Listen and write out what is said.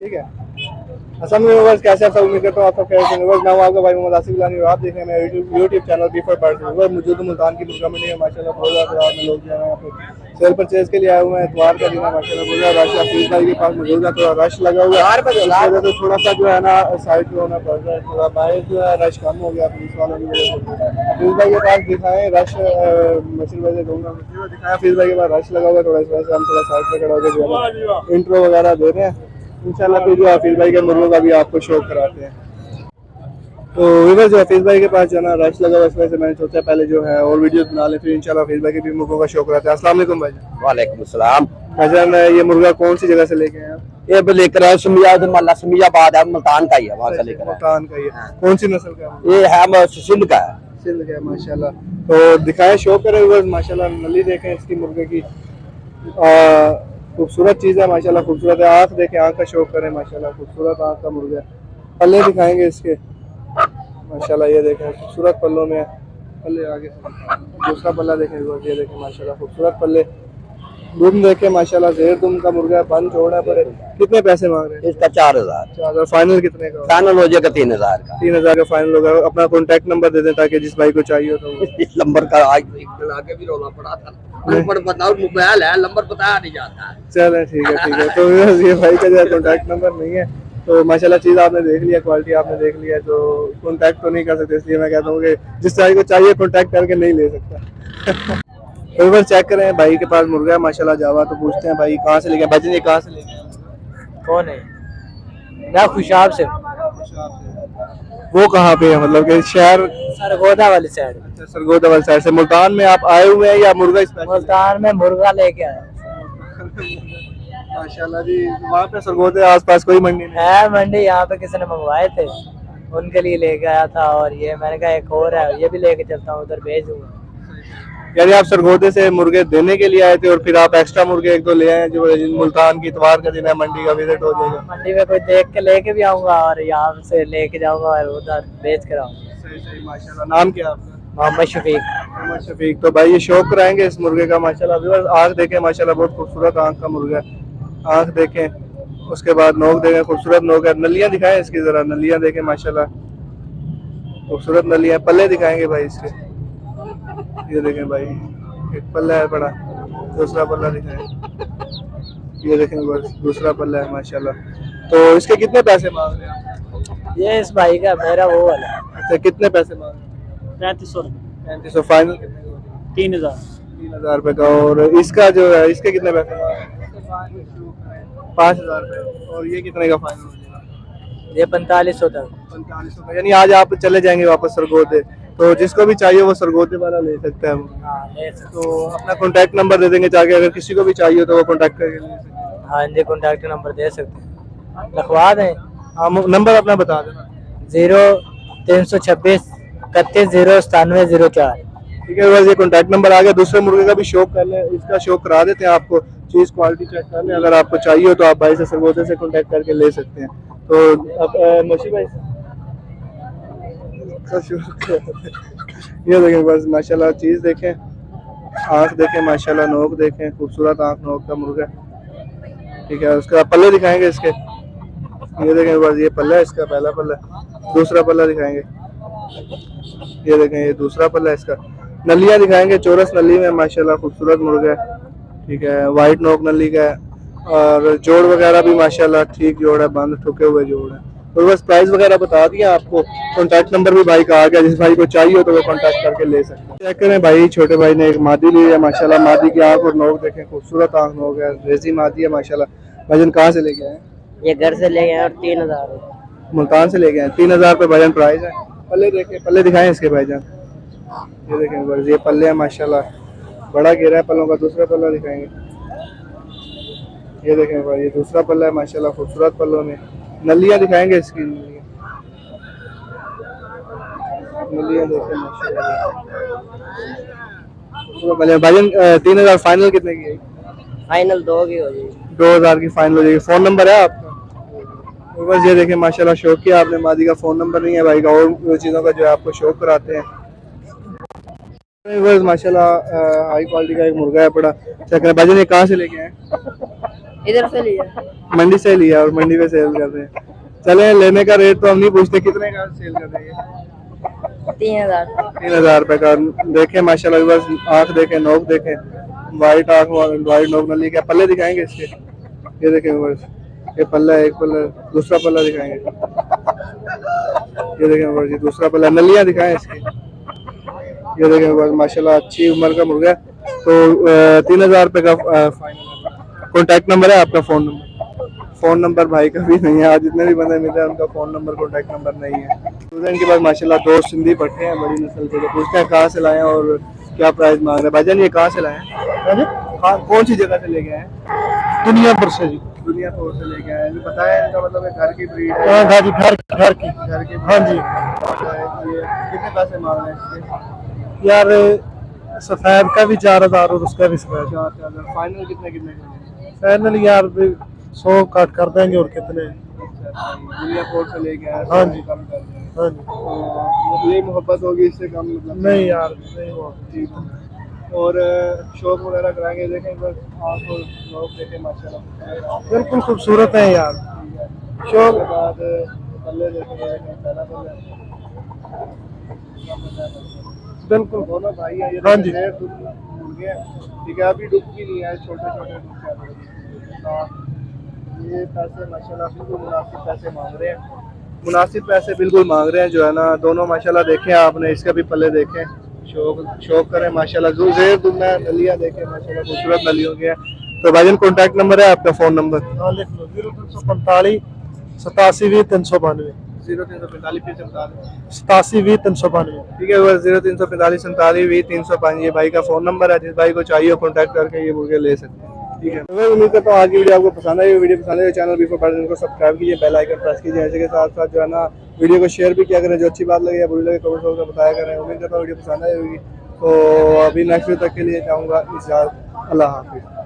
ठीक है। असल में व्यूअर्स कैसे आप सब उम्मीद करता हूँ आप सब कैसे हैं। व्यूअर्स मैं हूं आपका भाई मोहम्मद आसिफ गिलानी और आप देख रहे हैं मेरा YouTube channel B for birds. Viewers मौजूद हूं मुल्तान की मुर्गा मंडी है माशाल्लाह बहुत ज़्यादा में लोग जो है यहाँ पे सेल परचेज के लिए आए हुए हैं। इतवार का दिन है माशाल्लाह बहुत ज़्यादा रश हफीज़ भाई के पास मौजूद है, थोड़ा रश लगा हुआ है इस वजह से थोड़ा सा जो है ना साइड पे होना पड़ रहा है, थोड़ा बाहर जो है रश कम हो गया पुलिस वालों की वजह से। हफीज़ भाई के पास दिखाएं रश मशीन वजह दूंगा दिखाया हफीज़ भाई के पास रश लगा हुआ है, थोड़ा इस वजह से हम थोड़ा साइड पे खड़ा होकर जो है इंट्रो वगैरह दे रहे हैं। इंशाल्लाह फिर जो हफीज़ भाई के मुर्गों का भी आपको शौक कराते हैं। तो विवर जो हफीज़ भाई के पास जो है ना रश लगा हुआ इस वजह से मैंने सोचा पहले जो है और वीडियोस बना ले, फिर इंशाल्लाह हफीज़ भाई के भी मुर्गों का शौक कराते हैं। अस्सलाम वालेकुम भाईजान। वालेकुम सलाम। भाईजान ये मुर्गा कौन सी जगह से लेके आए आप? ये भी लेकर आए सुमियाबाद है, मुल्तान का ही है, वहाँ से लेकर आए। मुल्तान का ये कौन सी नस्ल का है? ये है सिंध का है। सिंध का है माशाल्लाह। तो दिखाएं शौक करें व्यूअर्स माशाल्लाह नली देखें इसकी मुर्गे की खूबसूरत चीज़ है माशाल्लाह, खूबसूरत है। आँख देखें, आँख का शौक करें माशाल्लाह, खूबसूरत आँख का मुर्गा है। पल्ले दिखाएंगे इसके माशाल्लाह, ये देखें खूबसूरत पल्लों में है। पल्ले आगे से दूसरा पल्ला देखें, ये देखें माशाल्लाह खूबसूरत पल्ले। दुम देखें माशाल्लाह, जेर दुम का मुर्गा है, बंद छोड़ा पर कितने पैसे मांग रहे हैं? इसका 4000। 4000। फाइनल कितने का? फाइनल हो जाएगा 3000 का। 3000 का फाइनल होगा। अपना कॉन्टैक्ट नंबर दे दें ताकि जिस भाई को चाहिए हो तो इस नंबर का आगे भी रोना पड़ा था, नंबर बताओ, मोबाइल है, नंबर बताया नहीं जाता। चलें ठीक है ठीक है। तो ये भाई का जो कॉन्टैक्ट नंबर नहीं है तो माशाल्लाह चीज़ आपने देख लिया, क्वालिटी आपने देख लिया, तो कॉन्टैक्ट तो नहीं कर सकते, इसलिए मैं कहता हूँ कि जिस भाई को चाहिए कॉन्टैक्ट करके नहीं ले सकता। एक बार चेक करें भाई के पास मुर्गा है माशाल्लाह जावा, तो पूछते हैं भाई कहाँ से लेके आए? भाई जी कहाँ से लेके आए? कौन है? मैं खुशाब से। वो कहाँ पे है, मतलब कि शहर? सरगोदा वाली साइड। अच्छा, सरगोदा वाली साइड से मुल्तान में आप आए हुए हैं या मुर्गा स्पेशल? मुल्तान में मुर्गा लेके आया। माशाल्लाह जी। वहाँ पे सरगोदे आसपास कोई मंडी नहीं है मंडी, यहाँ पे किसी ने मंगवाए थे, उनके लिए लेके आया था। और ये मैंने कहा एक और है, ये भी लेके चलता हूँ, उधर भेज दूंगा। यानी आप सरगोदे से मुर्गे देने के लिए आए थे और फिर आप एक्स्ट्रा मुर्गे एक दो ले आए जो मुल्तान की इतवार का दिन है, मंडी का विजिट हो जाएगा। मंडी में कोई देख के लेके भी आऊंगा और यहाँ से लेके जाऊंगा और उधर बेच कर आऊंगा। सही सही माशाल्लाह। नाम क्या है आपका? मोहम्मद शफीक। मोहम्मद शफीक। तो भाई ये शौक कराएंगे इस मुर्गे का माशाल्लाह। व्यूअर्स आँख देखें माशाल्लाह, बहुत खूबसूरत आँख का मुर्गा है। आँख देखें, उसके बाद नोक देखें, खूबसूरत नोक है। नलियाँ दिखाएं इसकी जरा, नलियाँ देखें माशाल्लाह, खूबसूरत नलियाँ। पल्ले दिखाएंगे भाई इसके, ये देखें भाई एक पल्ला है बड़ा, दूसरा पल्ला दिखाएं, ये देखें बस दूसरा पल्ला है माशाल्लाह। तो इसके कितने पैसे मांग रहे हैं? ये इस भाई का, मेरा वो वाला। अच्छा, कितने पैसे मांग रहे हैं? 3500। 3500। फाइनल कितने का? 3000। 3000 रुपये का। और इसका जो है इसके कितने पैसे मांग रहे हैं? 5000 रुपये। और ये कितने का फाइनल हो जाएगा? ये 4500 तक। 4500 का। यानी आज आप चले जाएंगे वापस सरगोदे, तो जिसको भी चाहिए वो सरगोदे वाला ले सकता है। हाँ ले सकते। तो अपना कॉन्टैक्ट नंबर दे देंगे ताकि अगर किसी को भी चाहिए तो वो कॉन्टैक्ट करके ले सकते हैं। हाँ जी, कॉन्टैक्ट नंबर दे सकते हैं, लिखवा दें। हाँ नंबर अपना बता देना। 0326 31 097 04। ठीक है बस ये कॉन्टैक्ट नंबर आ गया। दूसरे मुर्गे का भी शौक कर लें, इसका शौक करा देते हैं आपको, चीज़ क्वालिटी चेक कर लें। अगर आपको चाहिए हो तो आप भाई से सरगोदे से कॉन्टैक्ट करके ले सकते हैं। तो अब मशी भाई ये देखें बस माशाल्लाह, चीज़ देखें, आँख देखें माशाल्लाह, नोक देखें, खूबसूरत आँख नोक का मुर्गा। ठीक है, उसका पल्ले दिखाएंगे इसके, ये देखें बस ये पल्ला है इसका, पहला पल्ला। दूसरा पल्ला दिखाएंगे, ये देखें ये दूसरा पल्ला है इसका। नलियाँ दिखाएंगे, चौरस नली में माशाल्लाह खूबसूरत मुर्गा है। ठीक है, वाइट नोक नली का है और जोड़ वगैरह भी माशाल्लाह ठीक जोड़ है, बंद ठुके हुए जोड़ है। तो बस प्राइस वगैरह बता दिया आपको, कॉन्टैक्ट नंबर भी भाई का आ गया, जिस भाई को चाहिए हो तो वो कॉन्टैक्ट करके ले सकते हैं। चेक करें भाई, छोटे भाई ने एक मादी ली है माशाल्लाह, मादी की आँख और नोक देखें, खूबसूरत आँख नोक है, रेजी मादी है माशाल्लाह। भाईजान कहाँ से लेके आए? ये घर से ले गए और 3000। मुल्तान से लेके आए। 3000 रुपये भाईजान प्राइस है। पल्ले देखें, पल्ले दिखाएं इसके भाईजान, ये देखें बस ये पल्ले हैं माशाल्लाह, बड़ा घेरा है पल्लों का। दूसरा पल्ला दिखाएंगे, ये देखें भाई ये दूसरा पल्ला है माशाल्लाह, खूबसूरत पल्लों में। नलियाँ दिखाएंगे इसकी, नलियाँ देखें माशाल्लाह। भाईजान 3000 फाइनल कितने की है? फाइनल 2 की हो जाएगी। 2000 की फाइनल हो जाएगी। फ़ोन नंबर है आपका? बस ये देखें माशाल्लाह, शौक किया आपने, मादी का फ़ोन नंबर नहीं है भाई का, और चीज़ों का जो है आपको शौक कराते हैं। बस माशाल्लाह हाई क्वालिटी का एक मुर्गा है बड़ा। चेक करें भाईजान, ये कहाँ से लेके आए? इधर से लिया मंडी से लिया और मंडी में सेल कर रहे हैं। चले लेने का रेट तो हम नहीं पूछते, कितने का सेल कर रहे हैं? 3000 3,000 रुपए का। देखे माशाल्लाह बस आँख देखे, नोक देखे, वाइट आँख, वाइट नोक नली। क्या पल्ले दिखाएंगे इसके? ये देखें बस, ये पल्ला है, एक पल्ला, दूसरा पल्ला दिखाएंगे। ये देखें बस, ये दूसरा पल्ला, नलियाँ दिखाएं इसकी। ये देखें बस माशाल्लाह अच्छी उम्र का मुर्गा। तो 3,000 रुपए का फाइनल। कॉन्टैक्ट नंबर है आपका? फोन नंबर भाई का भी नहीं है। आज जितने भी बंदे मिले हैं उनका फोन नंबर, कॉन्टैक्ट नंबर नहीं है। तो इनके पास माशाल्लाह 2 सिंधी पट्टे हैं बड़ी नस्ल के। तो पूछते हैं कहाँ से लाए हैं और क्या प्राइस मांग रहे हैं। भाईजान ये कहाँ से लाए हैं? कौन सी जगह से लेके आए हैं? दुनियापुर से जी। दुनियापुर से लेके आए हैं। बताया इनका मतलब है घर की ब्रीड है। हाँ घर की हाँ जी। ये कितने पैसे मांग रहे हैं इसके? यार सफेद का भी 4,000 और उसका भी सफेद। 4,000। फाइनल कितने कितने का? फाइनल यार 100 काट कर देंगे और कितने। दुनियापुर से लेके आए। हाँ जी। कम कर देंगे। हाँ जी। तो ये मोहब्बत होगी, इससे कम मतलब नहीं यार नहीं हुआ। ठीक है। और शौक वगैरह कराएंगे। देखें बस आँख और लोग देखें माशाल्लाह बिल्कुल खूबसूरत है यार। शौक के बाद पल्ले देखेंगे, पहला पल्ले बिल्कुल। दोनों भाई हैं। ये हाँ जी। मुर्गे हैं, ठीक है। अभी डुब भी नहीं है, छोटे छोटे डुब के। ये पैसे माशाल्लाह बिल्कुल मुनासिब पैसे मांग रहे हैं, मुनासिब पैसे बिल्कुल मांग रहे हैं जो है ना। दोनों माशाल्लाह देखें आपने, इसका भी पल्ले देखें, शौक करें माशाल्लाह। ज़ेर दुनिया नलियाँ देखें माशाल्लाह, खूबसूरत नलियों के। तो भाईजान कॉन्टैक्ट नंबर है आपका? Phone number? हाँ लिख लो 0345 87 392 0345 फिर से बता दें। 87 392। ठीक है, बस 0345 47 305 ये भाई का फ़ोन नंबर है। जिस भाई को चाहिए कॉन्टैक्ट करके ये मुर्गे ले सकते हैं। ठीक है, मैं उम्मीद करता हूँ आज की वीडियो आपको पसंद आई। वीडियो पसंद है चैनल बिफोर बर्ड्स को सब्सक्राइब कीजिए, बेल आइकन प्रेस कीजिए। ऐसे के साथ साथ जो है ना वीडियो को शेयर भी किया करें। जो अच्छी बात लगे या बुरी लगे कमेंट बॉक्स में बताया करें। उम्मीद करता हूँ वीडियो पसंद आई होगी। तो अभी नेक्स्ट वीडियो तक के लिए चाहूँगा इजाज़त। अल्लाह हाफिज़।